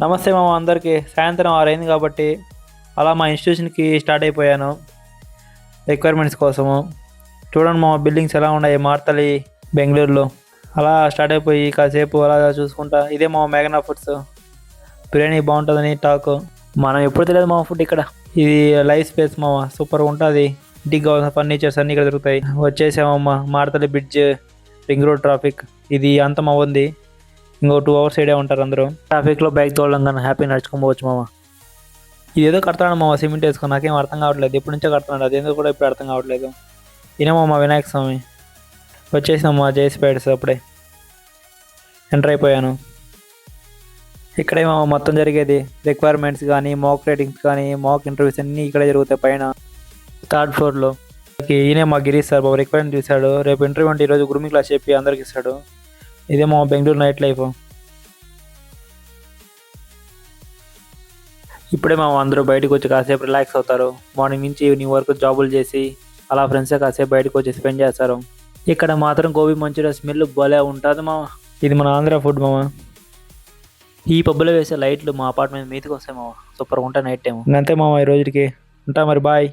నమస్తే మామ అందరికీ. సాయంత్రం 6 అయింది కాబట్టి అలా మా ఇన్స్టిట్యూషన్కి స్టార్ట్ అయిపోయాను రిక్వైర్మెంట్స్ కోసము. చూడండి మా బిల్డింగ్స్ ఎలా ఉన్నాయి మార్తలి బెంగళూరులో. అలా స్టార్ట్ అయిపోయి కాసేపు అలా చూసుకుంటా ఇదే మా మేఘనా ఫుడ్స్ బిర్యానీ బాగుంటుందని టాక్. మనం ఎప్పుడు తెలియదు మా ఫుడ్ ఇక్కడ. ఇది లైఫ్ స్పేస్ మామ, సూపర్గా ఉంటుంది. ఇంటికి కావాల్సిన ఫర్నిచర్స్ అన్నీ ఇక్కడ దొరుకుతాయి. వచ్చేసామమ్మ మార్తలి బ్రిడ్జ్, రింగ్ రోడ్ ట్రాఫిక్ ఇది అంతం అవ్వంది. ఇంకో 2 అవర్స్ ఏడే ఉంటారు అందరూ. ట్రాఫిక్లో బైక్ తోడడం కానీ హ్యాపీ నడుచుకోవచ్చు మామ. ఇదేదో కడతాడు మామ సిమెంట్ వేసుకొని, నాకేం అర్థం కావట్లేదు. ఎప్పటి నుంచో కడుతున్నాడు, అదేందో కూడా ఇప్పుడు అర్థం కావట్లేదు. ఈయనేమో మా వినాయక స్వామి. వచ్చేసాం మా జేసీ ప్యాడ్స్. అప్పుడే ఎంటర్ అయిపోయాను. ఇక్కడేమో మొత్తం జరిగేది రిక్వైర్మెంట్స్ కానీ మాక్ రేటింగ్స్ కానీ మాక్ ఇంటర్వ్యూస్ అన్నీ ఇక్కడే జరుగుతాయి పైన 3rd ఫ్లోర్లో. ఈయనే మా గిరీష్ సార్ బాబు రిక్వైర్మెంట్ తీశాడు. రేపు ఇంటర్వ్యూ అంటే ఈరోజు గ్రూమింగ్ క్లాస్ చెప్పి అందరికి ఇస్తాడు. ఇదే మా బెంగళూరు నైట్ లైఫ్. ఇప్పుడే మా అందరూ బయటకు వచ్చి కాసేపు రిలాక్స్ అవుతారు. మార్నింగ్ నుంచి ఈవినింగ్ వరకు జాబులు చేసి అలా ఫ్రెండ్సే కాసేపు బయటకు వచ్చి స్పెండ్ చేస్తారు. ఇక్కడ మాత్రం గోబీ మంచూరియా స్మెల్ భలే ఉంటుంది మామ. ఇది మన ఆంధ్ర ఫుడ్ మామ. ఈ పబ్బులో వేసే లైట్లు మా అపార్ట్మెంట్ మీదకి వస్తాయి మామ, సూపర్గా ఉంటాయి నైట్ టైం. అంతే మామ ఈ రోజుకి ఉంటా మరి, బాయ్.